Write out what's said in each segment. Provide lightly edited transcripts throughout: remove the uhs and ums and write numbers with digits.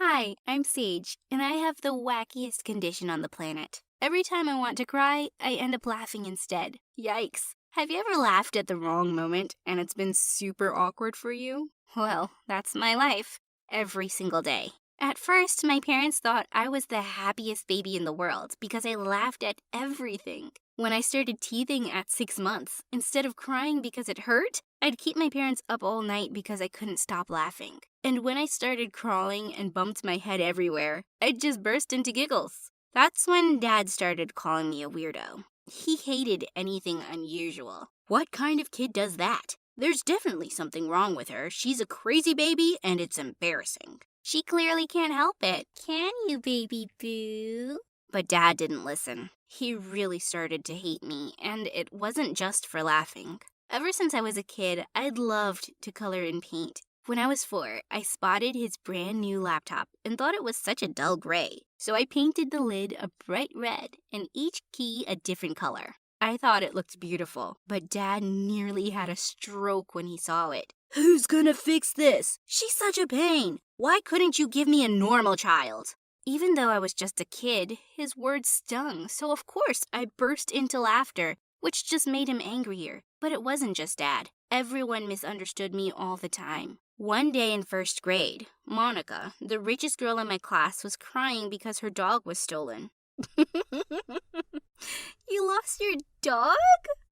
Hi, I'm Sage, and I have the wackiest condition on the planet. Every time I want to cry, I end up laughing instead. Yikes. Have you ever laughed at the wrong moment and it's been super awkward for you? Well, that's my life. Every single day. At first, my parents thought I was the happiest baby in the world because I laughed at everything. When I started teething at 6 months, instead of crying because it hurt, I'd keep my parents up all night because I couldn't stop laughing. And when I started crawling and bumped my head everywhere, I'd just burst into giggles. That's when Dad started calling me a weirdo. He hated anything unusual. What kind of kid does that? There's definitely something wrong with her. She's a crazy baby and it's embarrassing. She clearly can't help it. Can you, baby boo? But Dad didn't listen. He really started to hate me, and it wasn't just for laughing. Ever since I was a kid, I'd loved to color and paint. When I was 4, I spotted his brand new laptop and thought it was such a dull gray. So I painted the lid a bright red and each key a different color. I thought it looked beautiful, but Dad nearly had a stroke when he saw it. Who's gonna fix this? She's such a pain. Why couldn't you give me a normal child? Even though I was just a kid, his words stung, so of course I burst into laughter, which just made him angrier. But it wasn't just Dad. Everyone misunderstood me all the time. One day in 1st grade, Monica, the richest girl in my class, was crying because her dog was stolen. You lost your dog?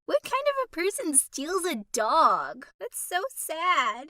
What kind of a person steals a dog? That's so sad.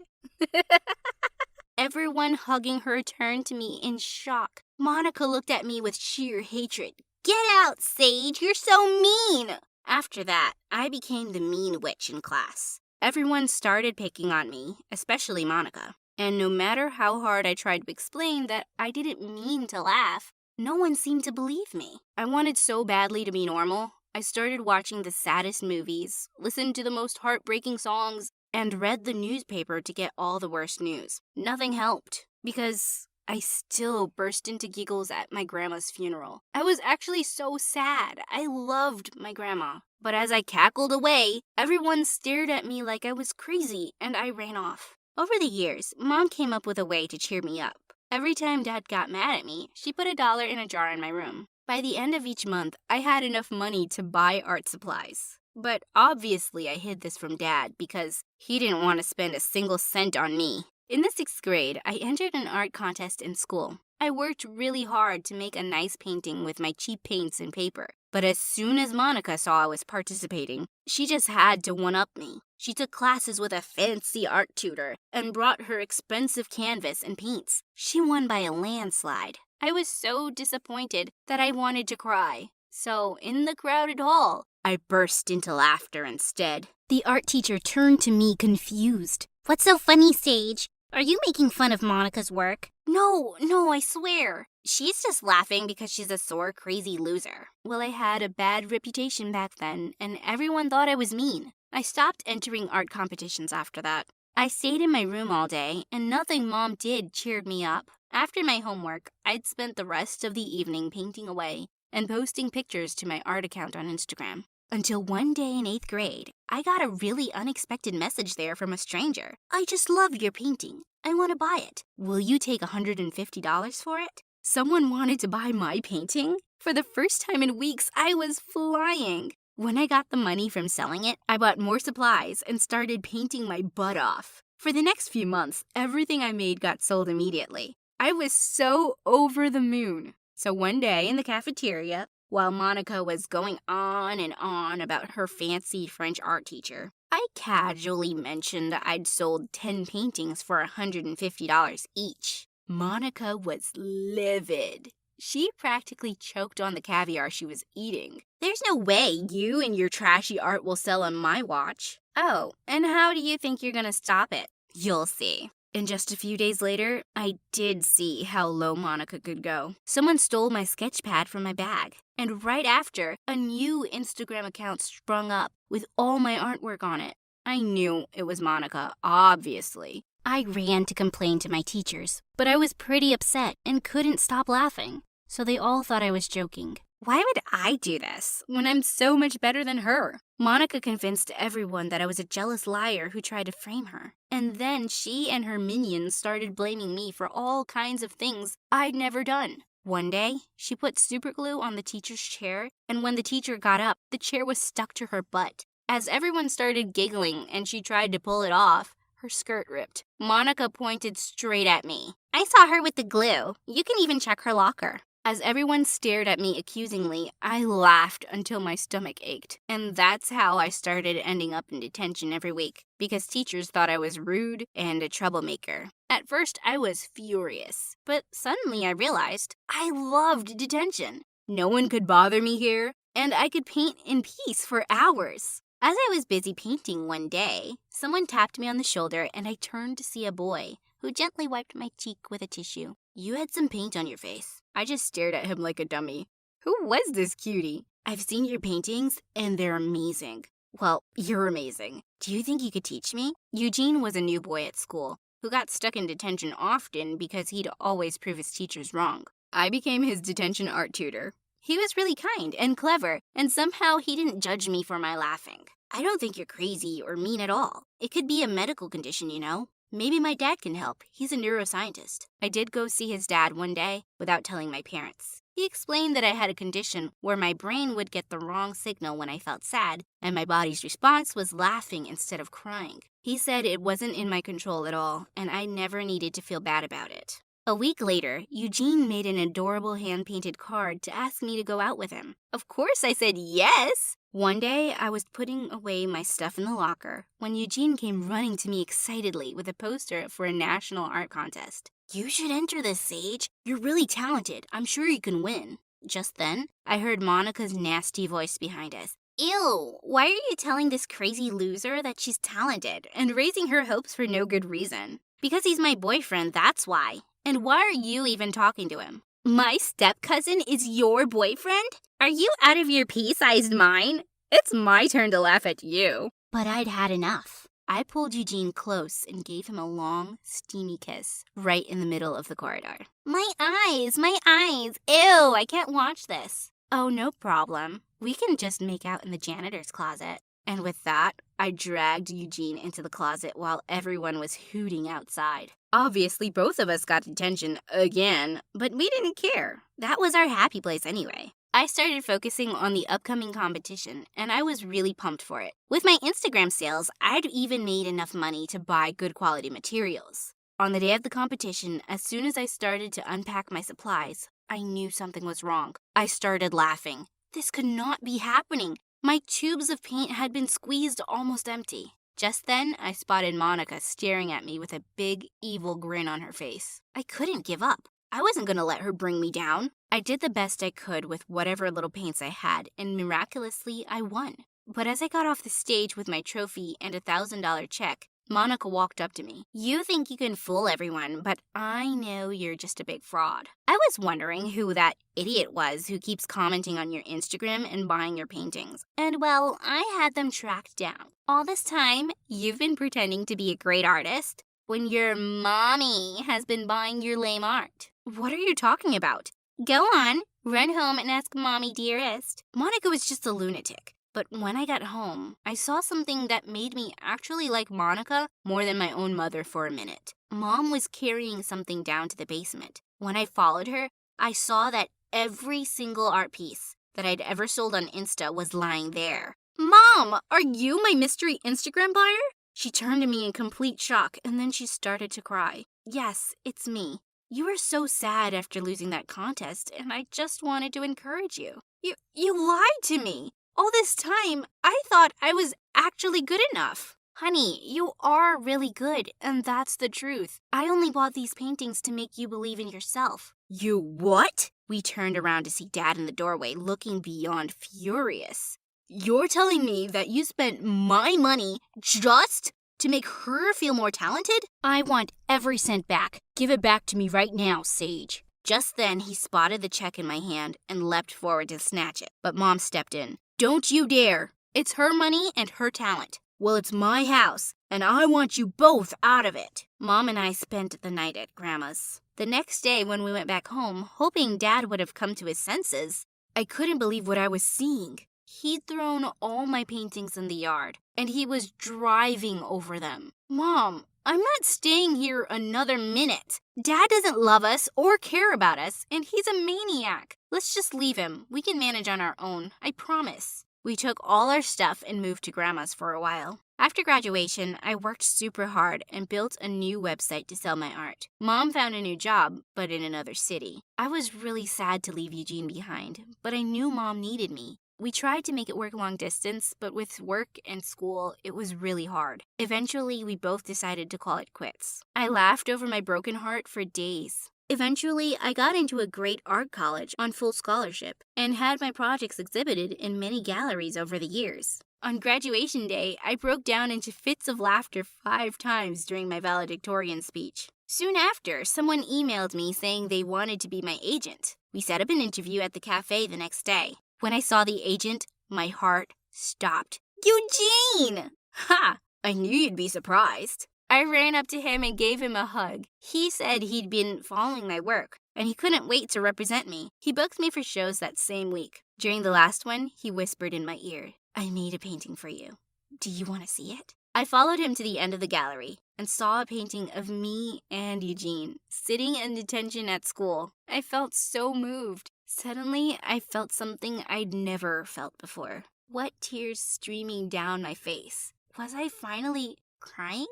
Everyone hugging her turned to me in shock. Monica looked at me with sheer hatred. Get out, Sage, you're so mean! After that, I became the mean witch in class. Everyone started picking on me, especially Monica. And no matter how hard I tried to explain that I didn't mean to laugh, no one seemed to believe me. I wanted so badly to be normal. I started watching the saddest movies, listened to the most heartbreaking songs, and read the newspaper to get all the worst news. Nothing helped, because I still burst into giggles at my grandma's funeral. I was actually so sad. I loved my grandma. But as I cackled away, everyone stared at me like I was crazy, and I ran off. Over the years, Mom came up with a way to cheer me up. Every time Dad got mad at me, she put $1 in a jar in my room. By the end of each month, I had enough money to buy art supplies. But obviously I hid this from Dad because he didn't want to spend a single cent on me. In the 6th grade, I entered an art contest in school. I worked really hard to make a nice painting with my cheap paints and paper. But as soon as Monica saw I was participating, she just had to one-up me. She took classes with a fancy art tutor and brought her expensive canvas and paints. She won by a landslide. I was so disappointed that I wanted to cry. So, in the crowded hall, I burst into laughter instead. The art teacher turned to me confused. What's so funny, Sage? Are you making fun of Monica's work? No, I swear. She's just laughing because she's a sore, crazy loser. Well, I had a bad reputation back then, and everyone thought I was mean. I stopped entering art competitions after that. I stayed in my room all day, and nothing Mom did cheered me up. After my homework, I'd spent the rest of the evening painting away and posting pictures to my art account on Instagram. Until one day in 8th grade, I got a really unexpected message there from a stranger. I just loved your painting. I want to buy it. Will you take $150 for it? Someone wanted to buy my painting? For the first time in weeks, I was flying. When I got the money from selling it, I bought more supplies and started painting my butt off. For the next few months, everything I made got sold immediately. I was so over the moon. So one day in the cafeteria, while Monica was going on and on about her fancy French art teacher, I casually mentioned I'd sold 10 paintings for $150 each. Monica was livid. She practically choked on the caviar she was eating. There's no way you and your trashy art will sell on my watch. Oh, and how do you think you're gonna stop it? You'll see. And just a few days later, I did see how low Monica could go. Someone stole my sketch pad from my bag. And right after, a new Instagram account sprung up with all my artwork on it. I knew it was Monica, obviously. I ran to complain to my teachers, but I was pretty upset and couldn't stop laughing. So they all thought I was joking. Why would I do this when I'm so much better than her? Monica convinced everyone that I was a jealous liar who tried to frame her. And then she and her minions started blaming me for all kinds of things I'd never done. One day, she put super glue on the teacher's chair, and when the teacher got up, the chair was stuck to her butt. As everyone started giggling and she tried to pull it off, her skirt ripped. Monica pointed straight at me. I saw her with the glue. You can even check her locker. As everyone stared at me accusingly, I laughed until my stomach ached. And that's how I started ending up in detention every week, because teachers thought I was rude and a troublemaker. At first, I was furious, but suddenly I realized I loved detention. No one could bother me here, and I could paint in peace for hours. As I was busy painting one day, someone tapped me on the shoulder and I turned to see a boy who gently wiped my cheek with a tissue. You had some paint on your face. I just stared at him like a dummy. Who was this cutie? I've seen your paintings and they're amazing. Well, you're amazing. Do you think you could teach me? Eugene was a new boy at school who got stuck in detention often because he'd always prove his teachers wrong. I became his detention art tutor. He was really kind and clever, and somehow he didn't judge me for my laughing. I don't think you're crazy or mean at all. It could be a medical condition, you know? Maybe my dad can help. He's a neuroscientist. I did go see his dad one day without telling my parents. He explained that I had a condition where my brain would get the wrong signal when I felt sad, and my body's response was laughing instead of crying. He said it wasn't in my control at all, and I never needed to feel bad about it. A week later, Eugene made an adorable hand-painted card to ask me to go out with him. Of course I said yes! One day, I was putting away my stuff in the locker when Eugene came running to me excitedly with a poster for a national art contest. You should enter this, Sage. You're really talented. I'm sure you can win. Just then, I heard Monica's nasty voice behind us. Ew, why are you telling this crazy loser that she's talented and raising her hopes for no good reason? Because he's my boyfriend, that's why. And why are you even talking to him? My step-cousin is your boyfriend? Are you out of your pea-sized mind? It's my turn to laugh at you. But I'd had enough. I pulled Eugene close and gave him a long, steamy kiss right in the middle of the corridor. My eyes! Ew, I can't watch this. Oh, no problem. We can just make out in the janitor's closet. And with that, I dragged Eugene into the closet while everyone was hooting outside. Obviously, both of us got detention again, but we didn't care. That was our happy place anyway. I started focusing on the upcoming competition, and I was really pumped for it. With my Instagram sales, I'd even made enough money to buy good quality materials. On the day of the competition, as soon as I started to unpack my supplies, I knew something was wrong. I started laughing. This could not be happening. My tubes of paint had been squeezed almost empty. Just then, I spotted Monica staring at me with a big, evil grin on her face. I couldn't give up. I wasn't going to let her bring me down. I did the best I could with whatever little paints I had, and miraculously, I won. But as I got off the stage with my trophy and a $1,000 check, Monica walked up to me. You think you can fool everyone, but I know you're just a big fraud. I was wondering who that idiot was who keeps commenting on your Instagram and buying your paintings. And well, I had them tracked down. All this time, you've been pretending to be a great artist when your mommy has been buying your lame art. What are you talking about? Go on, run home and ask Mommy Dearest. Monica was just a lunatic. But when I got home, I saw something that made me actually like Monica more than my own mother for a minute. Mom was carrying something down to the basement. When I followed her, I saw that every single art piece that I'd ever sold on Insta was lying there. Mom, are you my mystery Instagram buyer? She turned to me in complete shock, and then she started to cry. Yes, it's me. You were so sad after losing that contest, and I just wanted to encourage you. You lied to me. All this time, I thought I was actually good enough. Honey, you are really good, and that's the truth. I only bought these paintings to make you believe in yourself. You what? We turned around to see Dad in the doorway, looking beyond furious. You're telling me that you spent my money just to make her feel more talented? I want every cent back. Give it back to me right now, Sage. Just then, he spotted the check in my hand and leapt forward to snatch it, but Mom stepped in. Don't you dare. It's her money and her talent. Well, it's my house, and I want you both out of it. Mom and I spent the night at Grandma's. The next day when we went back home, hoping Dad would have come to his senses, I couldn't believe what I was seeing. He'd thrown all my paintings in the yard, and he was driving over them. Mom, I'm not staying here another minute. Dad doesn't love us or care about us, and he's a maniac. Let's just leave him. We can manage on our own, I promise. We took all our stuff and moved to Grandma's for a while. After graduation, I worked super hard and built a new website to sell my art. Mom found a new job, but in another city. I was really sad to leave Eugene behind, but I knew Mom needed me. We tried to make it work long distance, but with work and school, it was really hard. Eventually, we both decided to call it quits. I laughed over my broken heart for days. Eventually, I got into a great art college on full scholarship and had my projects exhibited in many galleries over the years. On graduation day, I broke down into fits of laughter 5 times during my valedictorian speech. Soon after, someone emailed me saying they wanted to be my agent. We set up an interview at the cafe the next day. When I saw the agent, my heart stopped. Eugene! Ha! I knew you'd be surprised. I ran up to him and gave him a hug. He said he'd been following my work, and he couldn't wait to represent me. He booked me for shows that same week. During the last one, he whispered in my ear, I made a painting for you. Do you want to see it? I followed him to the end of the gallery and saw a painting of me and Eugene sitting in detention at school. I felt so moved. Suddenly, I felt something I'd never felt before. Wet tears streaming down my face. Was I finally crying?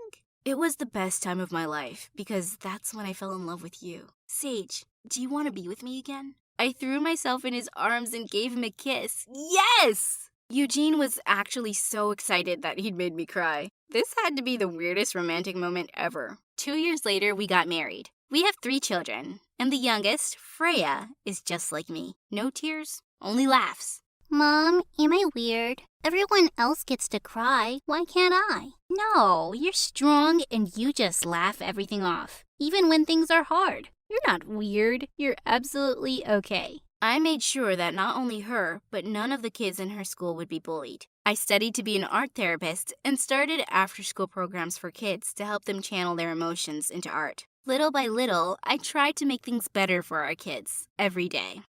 It was the best time of my life because that's when I fell in love with you. Sage, do you want to be with me again? I threw myself in his arms and gave him a kiss. Yes! Eugene was actually so excited that he'd made me cry. This had to be the weirdest romantic moment ever. 2 years later, we got married. We have 3 children, and the youngest, Freya, is just like me. No tears, only laughs. Mom, am I weird? Everyone else gets to cry. Why can't I? No, you're strong and you just laugh everything off, even when things are hard. You're not weird. You're absolutely okay. I made sure that not only her, but none of the kids in her school would be bullied. I studied to be an art therapist and started after-school programs for kids to help them channel their emotions into art. Little by little, I tried to make things better for our kids every day.